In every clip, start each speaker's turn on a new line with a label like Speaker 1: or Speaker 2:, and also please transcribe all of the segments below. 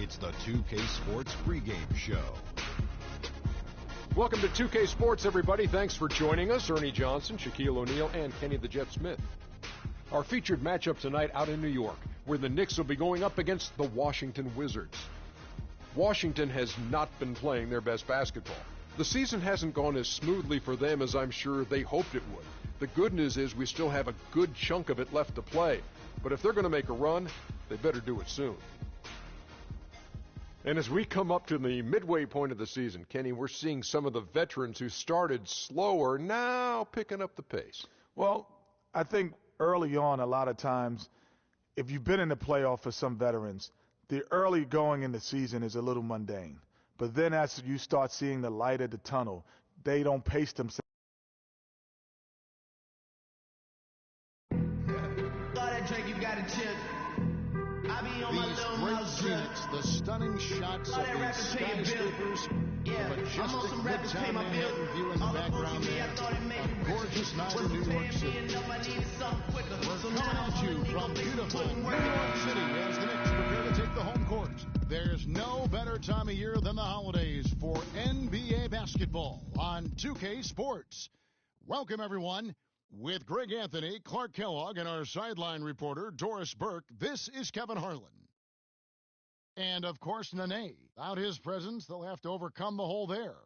Speaker 1: It's the 2K Sports pregame show.
Speaker 2: Welcome to 2K Sports, everybody. Thanks for joining us. Ernie Johnson, Shaquille O'Neal, and Kenny the Jet Smith. Our featured matchup tonight out in New York, where the Knicks will be going up against the Washington Wizards. Washington has not been playing their best basketball. The season hasn't gone as smoothly for them as I'm sure they hoped it would. The good news is we still have a good chunk of it left to play. But if they're going to make a run, they better do it soon. And as we come up to the midway point of the season, Kenny, we're seeing some of the veterans who started slower now picking up the pace.
Speaker 3: Well, I think early on, a lot of times, if you've been in the playoff for some veterans, the early going in the season is a little mundane. But then as you start seeing the light at the tunnel, they don't pace themselves.
Speaker 1: The stunning shots of the skyscrapers, the majestic Midtown Manhattan view in the background there, a gorgeous night in New York City. We're coming at you from beautiful New York City as the Knicks prepare to take the home court. There's no better time of year than the holidays for NBA basketball on 2K Sports. Welcome, everyone. With Greg Anthony, Clark Kellogg, and our sideline reporter, Doris Burke, this is Kevin Harlan. And, of course, Nene. Without his presence, they'll have to overcome the hole there.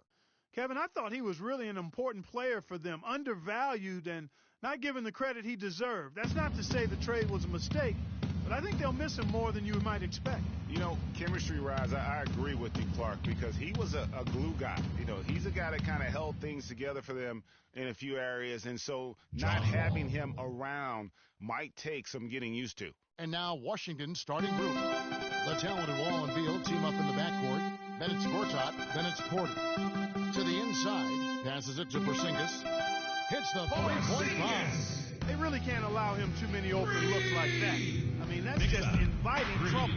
Speaker 4: Kevin, I thought he was really an important player for them, undervalued and not given the credit he deserved. That's not to say the trade was a mistake, but I think they'll miss him more than you might expect.
Speaker 5: You know, chemistry-wise, I agree with you, Clark, because he was a glue guy. You know, he's a guy that kind of held things together for them in a few areas, and so not having him around might take some getting used to.
Speaker 1: And now Washington's starting group. The talented Wall and Beal team up in the backcourt. Then it's Gortat. Then it's Porter. To the inside. Passes it to Porzingis. Hits the three-point bomb.
Speaker 4: They really can't allow him too many open looks like that. I mean, that's just inviting trouble.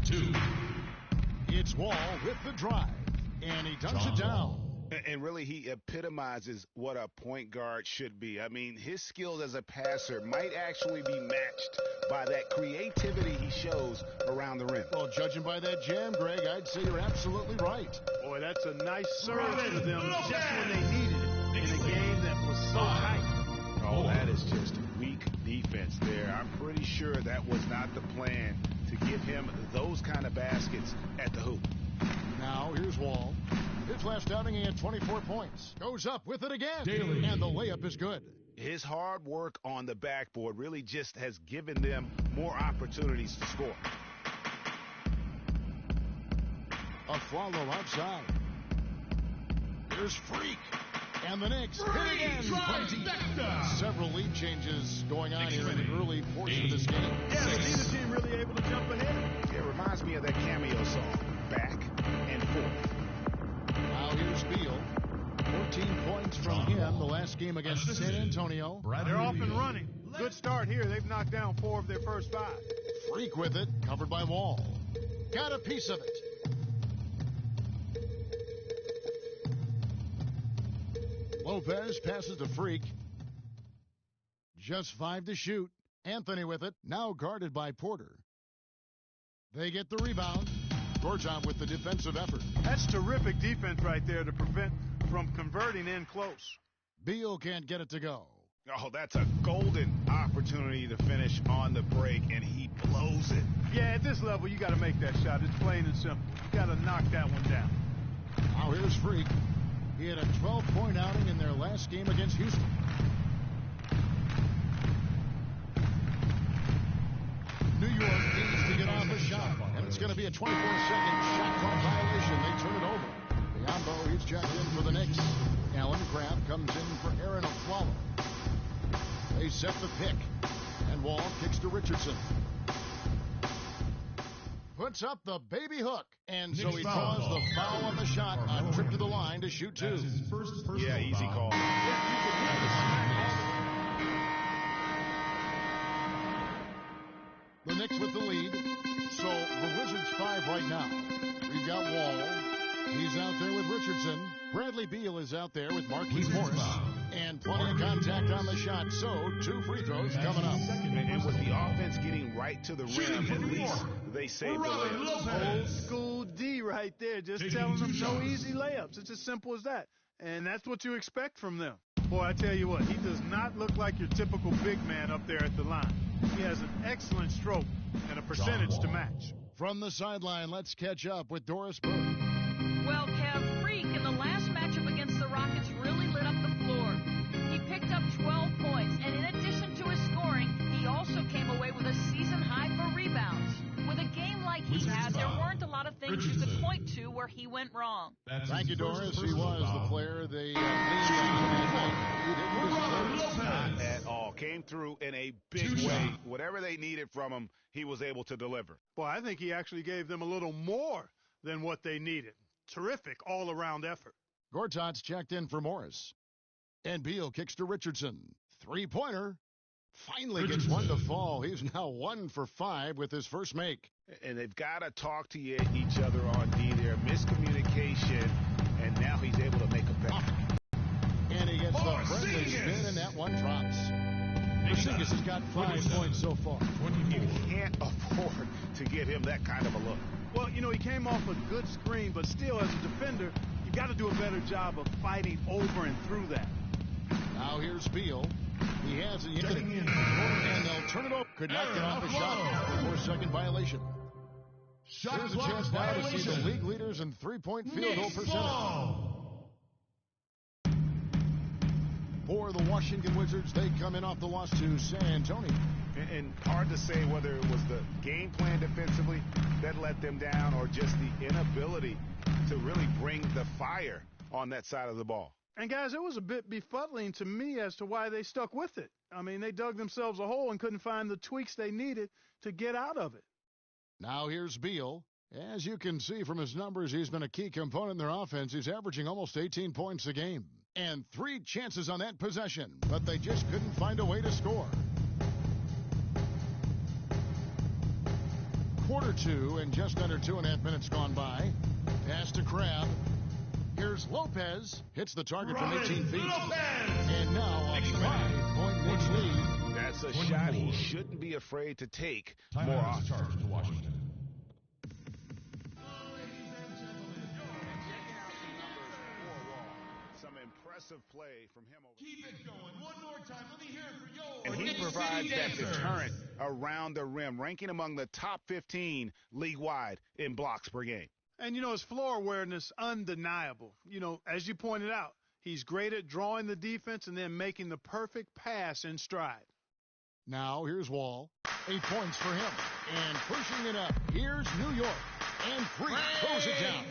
Speaker 1: 2. It's Wall with the drive. And he dunks it down.
Speaker 5: And really, he epitomizes what a point guard should be. I mean, his skills as a passer might actually be matched by that creativity he shows around the rim.
Speaker 1: Well, judging by that jam, Greg, I'd say you're absolutely right.
Speaker 4: Boy, that's a nice serve for them just when they needed it in a game that was so tight.
Speaker 5: Oh, that is just weak defense there. I'm pretty sure that was not the plan to give him those kind of baskets at the hoop.
Speaker 1: Now, here's Wall. His last outing, he had 24 points. Goes up with it again. Daily. And the layup is good.
Speaker 5: His hard work on the backboard really just has given them more opportunities to score.
Speaker 1: A follow outside. Here's Freak. And the Knicks hit again. Several lead changes going on here in the early portion of this game.
Speaker 4: Yeah, the team really able to jump ahead.
Speaker 5: It reminds me of that cameo song, Back and Forth.
Speaker 1: Now here's Beal. 14 points from him the last game against San Antonio.
Speaker 4: They're off and running. Good start here. They've knocked down 4 of their first 5.
Speaker 1: Freak with it, covered by Wall. Got a piece of it. Lopez passes to Freak. Just 5 to shoot. Anthony with it, now guarded by Porter. They get the rebound. Gortat with the defensive effort.
Speaker 4: That's terrific defense right there to prevent from converting in close.
Speaker 1: Beal can't get it to go.
Speaker 5: Oh, that's a golden opportunity to finish on the break, and he blows it.
Speaker 4: Yeah, at this level, you got to make that shot. It's plain and simple. You got to knock that one down.
Speaker 1: Now here's Freak. He had a 12-point outing in their last game against Houston. New York needs to get off a shot, and it's going to be a 24-second shot clock violation. They turn it over. Biombo, he's checked in for the Knicks. Allen Crabbe comes in for Aaron Aflalo. They set the pick, and Wall kicks to Richardson. Puts up the baby hook, and so he draws the foul on the shot on trip to the line to shoot 2.
Speaker 5: Yeah, easy call.
Speaker 1: The Knicks with the lead. So the Wizards 5 right now. We've got Wall. He's out there with Richardson. Bradley Beal is out there with Marquise Morris. And plenty of contact on the shot, so 2 free throws coming up.
Speaker 5: And with the offense getting right to the rim, at least they saved the layups.
Speaker 4: Old school D right there, just telling them no easy layups. It's as simple as that. And that's what you expect from them. Boy, I tell you what, he does not look like your typical big man up there at the line. He has an excellent stroke and a percentage to match.
Speaker 1: From the sideline, let's catch up with Doris Burke.
Speaker 6: Well, Kev, Freak in the last matchup against the Rockets really lit up the floor. He picked up 12 points, and in addition to his scoring, he also came away with a season high for rebounds. With a game like he had, there weren't a lot of things you could point to where he went wrong.
Speaker 1: Thank you, Doris. He was the player they
Speaker 5: Not at all. Came through in a big way. Whatever they needed from him, he was able to deliver.
Speaker 4: Boy, I think he actually gave them a little more than what they needed. Terrific all-around effort.
Speaker 1: Gortat's checked in for Morris. And Beal kicks to Richardson. 3-pointer. Finally gets one to fall. He's now 1 for 5 with his first make.
Speaker 5: And they've got to talk to each other on D there. Miscommunication, and now he's able to make a bet.
Speaker 1: And he gets the friendly spin, and that one drops. Porzingis has got 5 points so far.
Speaker 5: You can't afford to give him that kind of a look.
Speaker 4: Well, you know, he came off a good screen, but still, as a defender, you got to do a better job of fighting over and through that.
Speaker 1: Now here's Beal. He has it yet. And they'll turn it over. Could not get off the shot. 4-second violation. Here's a chance now to see the league leaders in 3-point field goal percentage. For the Washington Wizards, they come in off the loss to San Antonio.
Speaker 5: And hard to say whether it was the game plan defensively that let them down or just the inability to really bring the fire on that side of the ball.
Speaker 4: And, guys, it was a bit befuddling to me as to why they stuck with it. I mean, they dug themselves a hole and couldn't find the tweaks they needed to get out of it.
Speaker 1: Now here's Beal. As you can see from his numbers, he's been a key component in their offense. He's averaging almost 18 points a game. And 3 chances on that possession, but they just couldn't find a way to score. Quarter 2 and just under 2.5 minutes gone by. Pass to Crabbe. Here's Lopez. Hits the target from 18 feet. And now a 5-point Knicks lead.
Speaker 5: That's a shot he shouldn't be afraid to take more often.
Speaker 7: To Washington.
Speaker 5: Some impressive play from him over.
Speaker 7: Keep it going. One more time. Let me hear it for yours.
Speaker 5: And he provides that deterrent around the rim, ranking among the top 15 league-wide in blocks per game.
Speaker 4: And, you know, his floor awareness, undeniable. You know, as you pointed out, he's great at drawing the defense and then making the perfect pass in stride.
Speaker 1: Now here's Wall. 8 points for him. And pushing it up. Here's New York. And Freak throws it down.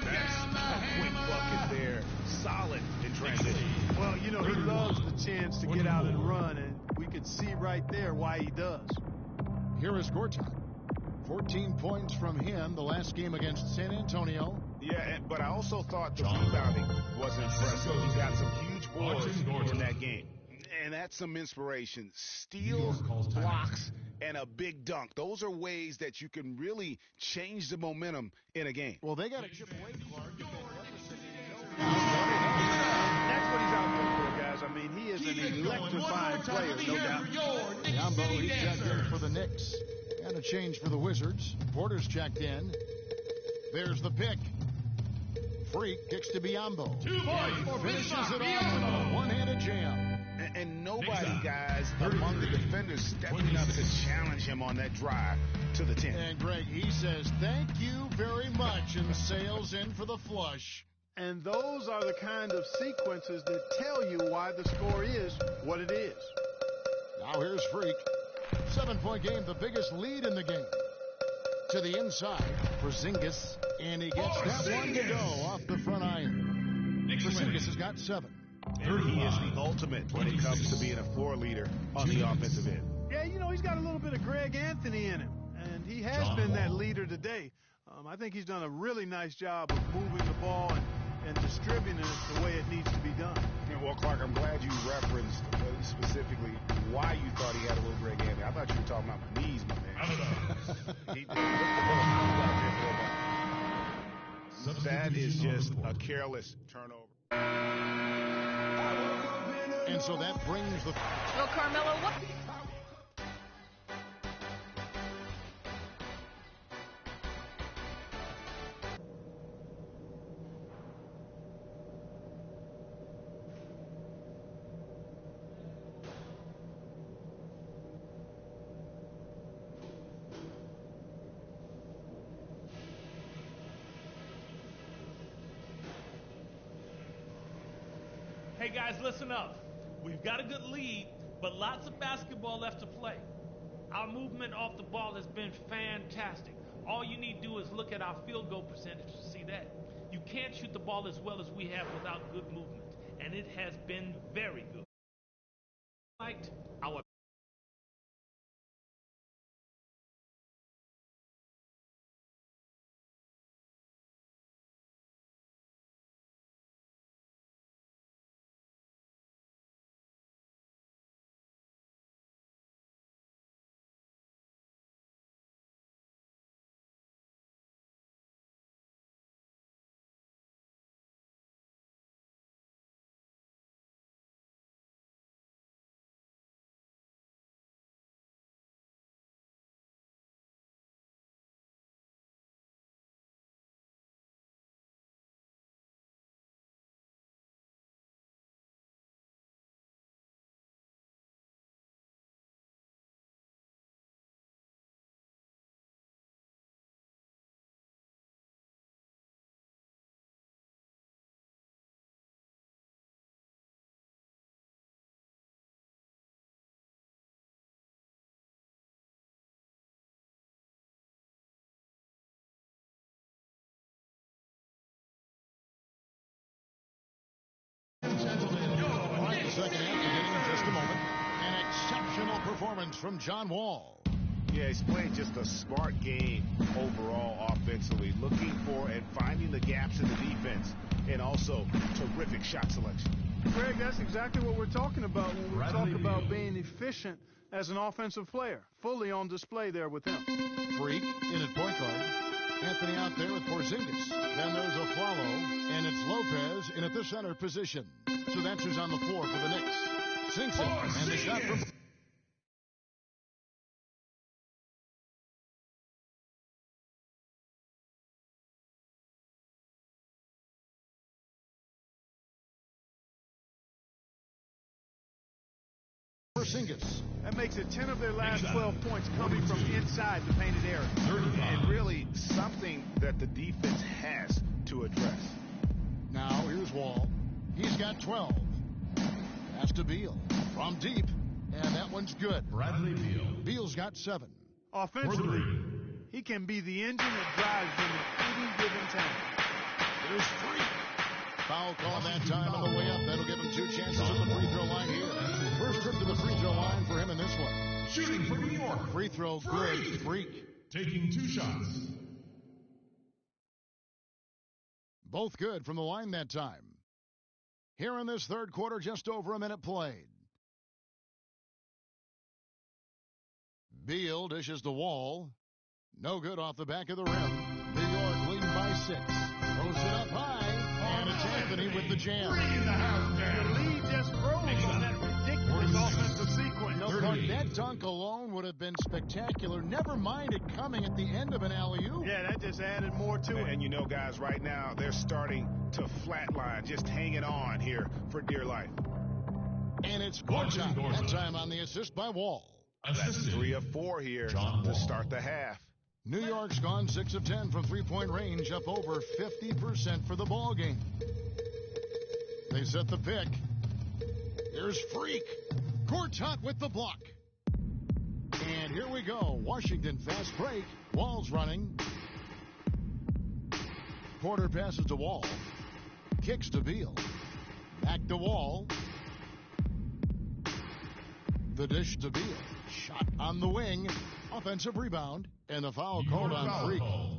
Speaker 5: That's a quick bucket there. Solid in transition.
Speaker 4: Well, you know, he loves the chance to get out and run, and we could see right there why he does.
Speaker 1: Here is Gortat. 14 points from him the last game against San Antonio.
Speaker 5: Yeah, but I also thought the rebounding was impressive. He got some huge boards in that game. And that's some inspiration. Steals, blocks, and a big dunk. Those are ways that you can really change the momentum in a game.
Speaker 1: Well, they got to chip away, Clark.
Speaker 4: That's what he's out there for, guys. I mean, he is an electrifying player, no doubt.
Speaker 1: Yambo, he's checked in for the Knicks. And a change for the Wizards. Porter's checked in. There's the pick. Freak kicks to Biyombo.
Speaker 7: 2 points.
Speaker 1: Finishes it off with a one-handed jam.
Speaker 5: And nobody, guys, among the defenders stepping up to challenge him on that drive to the 10.
Speaker 1: And Greg, he says, thank you very much, and sails in for the flush.
Speaker 4: And those are the kind of sequences that tell you why the score is what it is.
Speaker 1: Now here's Freak. 7-point game, the biggest lead in the game. To the inside, Porzingis, and he gets that one to go off the front iron. Porzingis has got 7.
Speaker 5: And he is the ultimate when it comes to being a floor leader on the offensive end.
Speaker 4: Yeah, you know, he's got a little bit of Greg Anthony in him, and he has been that leader today. I think he's done a really nice job of moving the ball and distributing it the way it needs to be done.
Speaker 5: Yeah, well, Clark, I'm glad you referenced specifically why you thought he had a little Greg Anthony. I thought you were talking about my knees, my man. He did. That is just a careless turnover.
Speaker 1: And so that brings the...
Speaker 6: Well, Carmelo, what...
Speaker 7: Hey guys, listen up. We've got a good lead, but lots of basketball left to play. Our movement off the ball has been fantastic. All you need to do is look at our field goal percentage to see that. You can't shoot the ball as well as we have without good movement, and it has been very good. Our
Speaker 1: second half beginning in just a moment. An exceptional performance from John Wall.
Speaker 5: Yeah, he's playing just a smart game overall offensively, looking for and finding the gaps in the defense, and also terrific shot selection.
Speaker 4: Greg, that's exactly what we're talking about when we talk about being efficient as an offensive player. Fully on display there with him.
Speaker 1: Freak in at point guard. Anthony out there with Porzingis. Then there's a follow, and it's Lopez in at the center position. So that's who's on the floor for the Knicks. Sinks it, and the shot from... Porzingis.
Speaker 4: That makes it 10 of their last 12 points coming from inside the painted area.
Speaker 5: And really something that the defense has to address.
Speaker 1: Now here's Wall. He's got 12. Pass to Beal from deep, and that one's good.
Speaker 7: Bradley Beal.
Speaker 1: Beal's got 7.
Speaker 4: Offensively, he can be the engine that drives them at any given time.
Speaker 1: There's Freak. Foul call that time on the way up. That'll give him 2 chances at the free throw line here. First trip to the free throw line for him in this one.
Speaker 7: Shooting for New York.
Speaker 1: Free throw good. Freak.
Speaker 7: Taking 2 shots.
Speaker 1: Both good from the line that time. Here in this third quarter, just over a minute played. Beal dishes the Wall. No good off the back of the rim. New York leading by 6. Throws it up high, and it's Anthony with the jam.
Speaker 4: The lead just froze on that ridiculous offensive sequence.
Speaker 1: No, that dunk alone would have been spectacular. Never mind it coming at the end of an alley-oop.
Speaker 4: Yeah, that just added more to it.
Speaker 5: And you know, guys, right now they're starting to flatline, just hanging on here for dear life.
Speaker 1: And it's Gortat. That time on the assist by Wall.
Speaker 5: That's 3 of 4 here to start the half.
Speaker 1: New York's gone 6 of 10 from three-point range, up over 50% for the ball game. They set the pick. Here's Freak. Gortat with the block. And here we go. Washington fast break. Wall's running. Porter passes to Wall. Kicks to Beal. Back to Wall. The dish to Beal. Shot on the wing. Offensive rebound. And the foul called on Freak. Wizards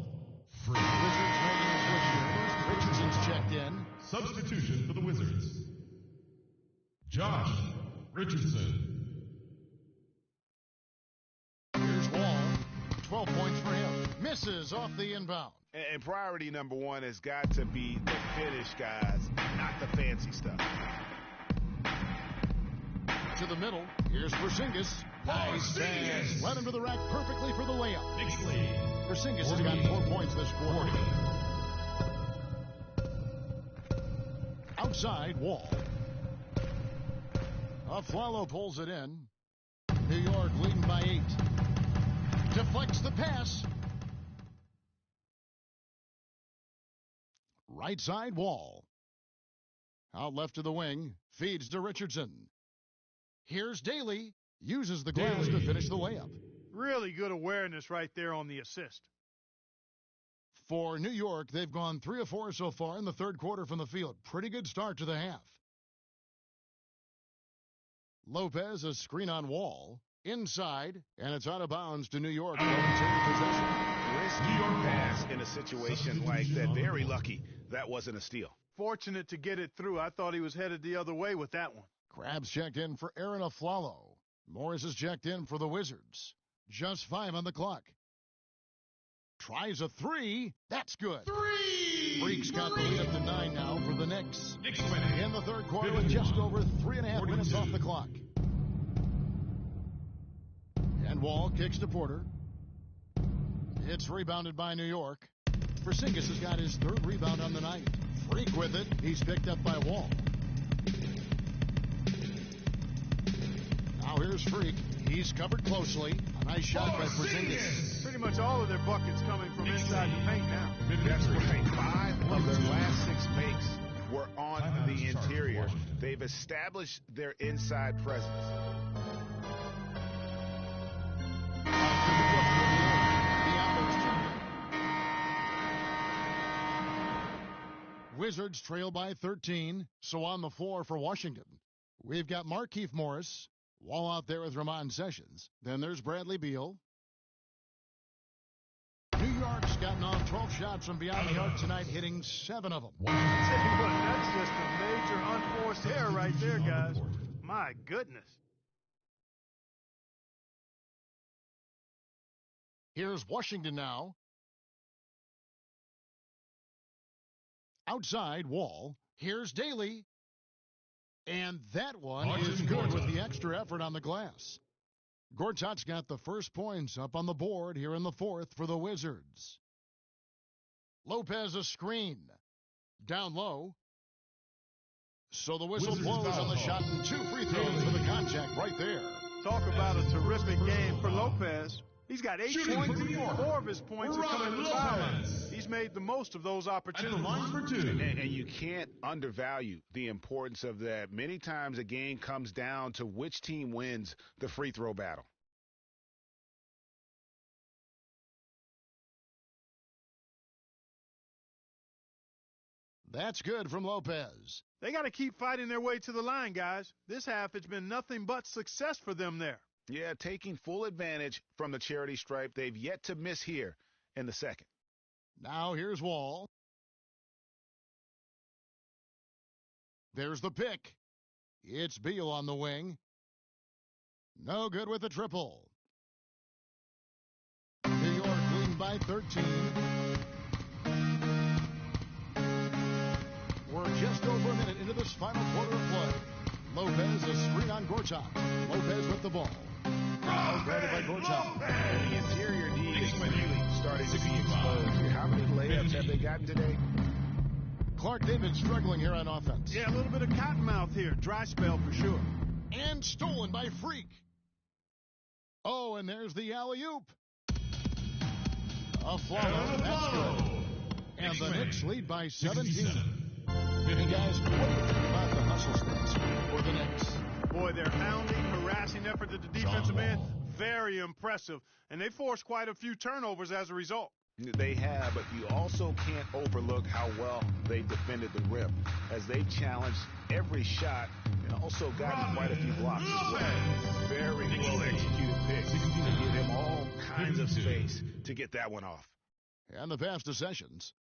Speaker 1: making a switch here. Richardson's checked in.
Speaker 7: Substitution for the Wizards. Josh Richardson.
Speaker 1: Here's Wall. 12 points for him. Misses off the inbound.
Speaker 5: And priority number 1 has got to be the finish, guys, not the fancy stuff.
Speaker 1: to the middle. Here's Porzingis. Nice pass. Led him to the rack perfectly for the layup. Porzingis has got 4 points this quarter. Outside, Wall. Afflalo pulls it in. New York leading by 8. Deflects the pass. Right side, Wall. Out left to the wing. Feeds to Richardson. Here's Daly. Uses the glass to finish the layup.
Speaker 4: Really good awareness right there on the assist.
Speaker 1: For New York, they've gone 3 of 4 so far in the third quarter from the field. Pretty good start to the half. Lopez, a screen on Wall. Inside, and it's out of bounds to New York.
Speaker 5: Risky pass in a situation like that. Very lucky that wasn't a steal.
Speaker 4: Fortunate to get it through. I thought he was headed the other way with that one.
Speaker 1: Krabs checked in for Aaron Afflalo. Morris is checked in for the Wizards. Just 5 on the clock. Tries a 3. That's good. 3! Freak's got the lead up to 9 now for the Knicks. In the third quarter with just over 3.5 minutes off the clock. And Wall kicks to Porter. It's rebounded by New York. Porzingis has got his 3rd rebound on the night. Freak with it. He's picked up by Wall. Now here's Freak. He's covered closely. A nice shot by Porzingis.
Speaker 4: Pretty much all of their buckets coming from inside the paint now.
Speaker 5: That's right. 5 of their last 6 makes were on the interior. They've established their inside presence.
Speaker 1: Wizards trail by 13, so on the floor for Washington. We've got Markieff Morris, Wall out there with Ramon Sessions. Then there's Bradley Beal. New York's gotten off 12 shots from beyond the arc tonight, hitting 7 of them.
Speaker 4: That's just a major unforced error right there, guys. My goodness.
Speaker 1: Here's Washington now. Outside, Wall. Here's Daly. And that one is good with the extra effort on the glass. Gortat's got the first points up on the board here in the 4th for the Wizards. Lopez a screen. Down low. So the whistle blows on the shot and 2 free throws for the contact right there.
Speaker 4: Talk about a terrific game for Lopez. He's got 8 points. 4 of his points are coming from the foul. He's made the most of those opportunities.
Speaker 5: And you can't undervalue the importance of that. Many times a game comes down to which team wins the free throw battle.
Speaker 1: That's good from Lopez.
Speaker 4: They got to keep fighting their way to the line, guys. This half, it's been nothing but success for them there.
Speaker 5: Yeah, taking full advantage from the charity stripe. They've yet to miss here in the second.
Speaker 1: Now here's Wall. There's the pick. It's Beal on the wing. No good with the triple. New York leading by 13. We're just over a minute into this final quarter of play. Lopez, a screen on Gortat. Lopez with the ball. Guarded by Gortat.
Speaker 5: The interior D is really starting to be exposed here. How many layups have they gotten today?
Speaker 1: Clark, they've been struggling here on offense.
Speaker 4: Yeah, a little bit of cottonmouth here. Dry spell for sure.
Speaker 1: And stolen by Freak. Oh, and there's the alley-oop. Afflalo, that's good. And the Knicks lead by 17. And guys, what do you think about the hustle stats for the Knicks?
Speaker 4: Boy, their hounding, harassing effort at the defensive end, very impressive. And they forced quite a few turnovers as a result.
Speaker 5: They have, but you also can't overlook how well they defended the rim as they challenged every shot and also gotten quite a few blocks as well. Very well executed picks to give him all kinds of space to get that one off.
Speaker 1: And the pass to Sessions.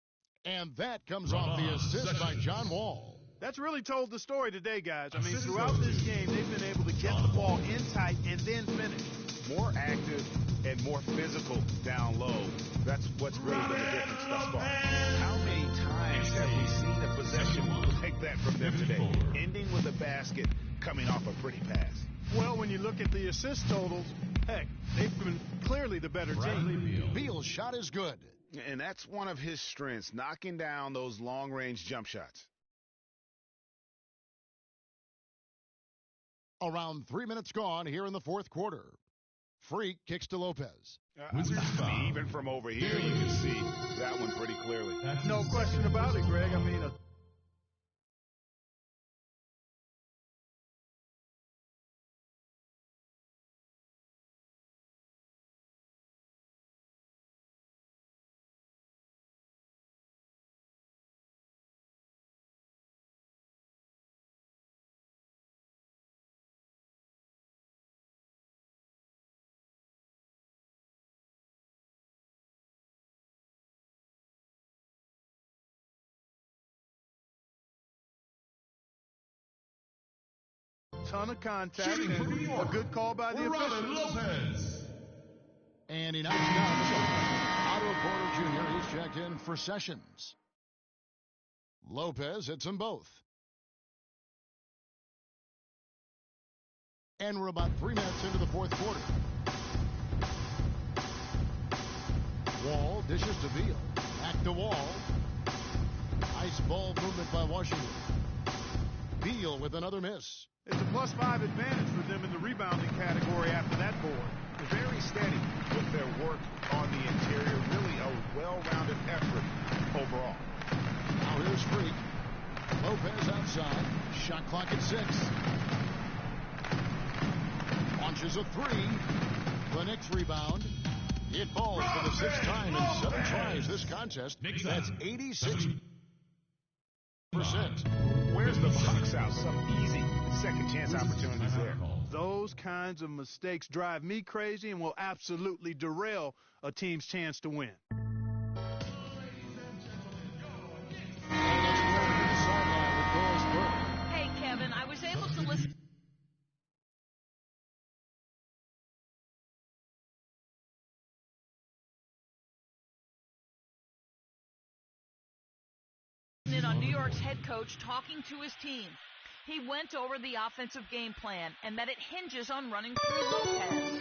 Speaker 1: And that comes off the assist by John Wall.
Speaker 4: That's really told the story today, guys. I mean, throughout this game, they've been able to get the ball in tight and then finish.
Speaker 5: More active and more physical down low. That's what's really been the difference thus far. How many times have we seen a possession like that from them today? Ending with a basket, coming off a pretty pass.
Speaker 4: Well, when you look at the assist totals, heck, they've been clearly the better team.
Speaker 1: Beal's shot is good.
Speaker 5: And that's one of his strengths, knocking down those long-range jump shots.
Speaker 1: Around 3 minutes gone here in the fourth quarter. Freak kicks to Lopez.
Speaker 5: Even from over here, you can see that one pretty clearly.
Speaker 4: No question about it, Greg. I mean, ton of contact and a good call by the officials.
Speaker 1: Lopez. And he knocks down the shot. Otto Porter Jr. He's checked in for Sessions. Lopez hits them both. And we're about 3 minutes into the fourth quarter. Wall dishes to Beal. Back to Wall. Nice ball movement by Washington. Beal with another miss.
Speaker 4: It's a +5 advantage for them in the rebounding category after that board.
Speaker 5: They're very steady with their work on the interior. Really a well-rounded effort overall.
Speaker 1: Now here's Freak. Lopez outside. Shot clock at 6. Launches a 3. The Knicks rebound. It falls for the 6th time in 7 tries this contest. That's 86%.
Speaker 5: Where's the box out? Some easy second chance opportunities there.
Speaker 4: Those kinds of mistakes drive me crazy and will absolutely derail a team's chance to win.
Speaker 6: Hey, Kevin, I was able to listen in on New York's head coach talking to his team. He went over the offensive game plan and that it hinges on running through Lopez.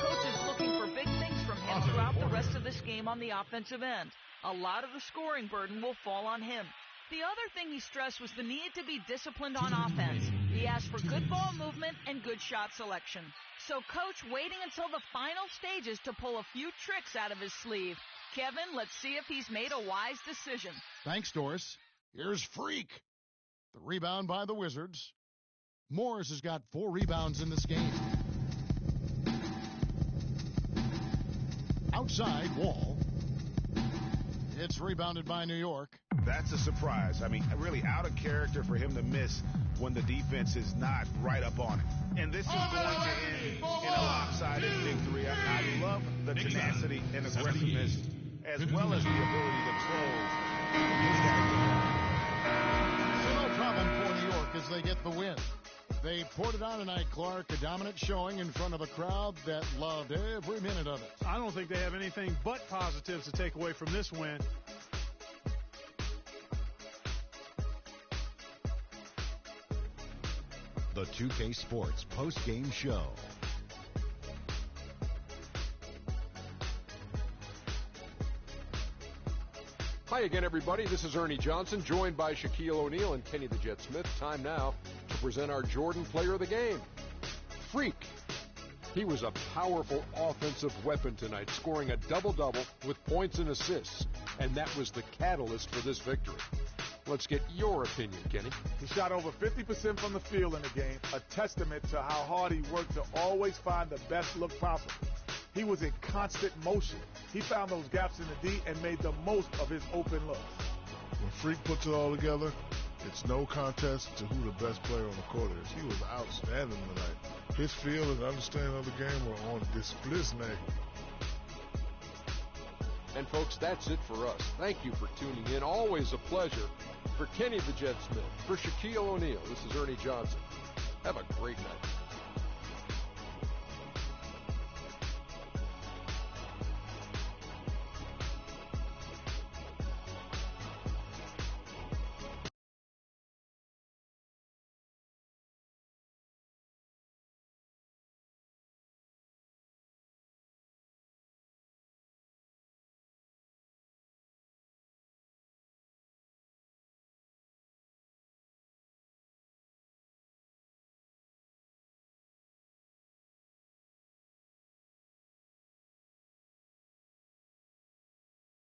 Speaker 6: Coach is looking for big things from him throughout the rest of this game on the offensive end. A lot of the scoring burden will fall on him. The other thing he stressed was the need to be disciplined on offense. He asked for good ball movement and good shot selection. So Coach waiting until the final stages to pull a few tricks out of his sleeve. Kevin, let's see if he's made a wise decision.
Speaker 1: Thanks, Doris. Here's Freak. The rebound by the Wizards. Morris has got 4 rebounds in this game. Outside, Wall. It's rebounded by New York.
Speaker 5: That's a surprise. I mean, really out of character for him to miss when the defense is not right up on it. And this is going to end in a lopsided victory. I love the tenacity and aggressiveness as well as the ability to close.
Speaker 1: So no problem for New York as they get the win. They poured it on tonight, Clark. A dominant showing in front of a crowd that loved every minute of it.
Speaker 4: I don't think they have anything but positives to take away from this win.
Speaker 8: The 2K Sports post-game show.
Speaker 2: Hi again, everybody. This is Ernie Johnson, joined by Shaquille O'Neal and Kenny the Jet Smith. Time now to present our Jordan Player of the Game, Freak. He was a powerful offensive weapon tonight, scoring a double-double with points and assists, and that was the catalyst for this victory. Let's get your opinion, Kenny.
Speaker 3: He shot over 50% from the field in the game, a testament to how hard he worked to always find the best look possible. He was in constant motion. He found those gaps in the D and made the most of his open looks.
Speaker 9: When Freak puts it all together, it's no contest to who the best player on the court is. He was outstanding tonight. His feel and understanding of the game were on display.
Speaker 2: And folks, that's it for us. Thank you for tuning in. Always a pleasure. For Kenny the Jet Smith, for Shaquille O'Neal, this is Ernie Johnson. Have a great night.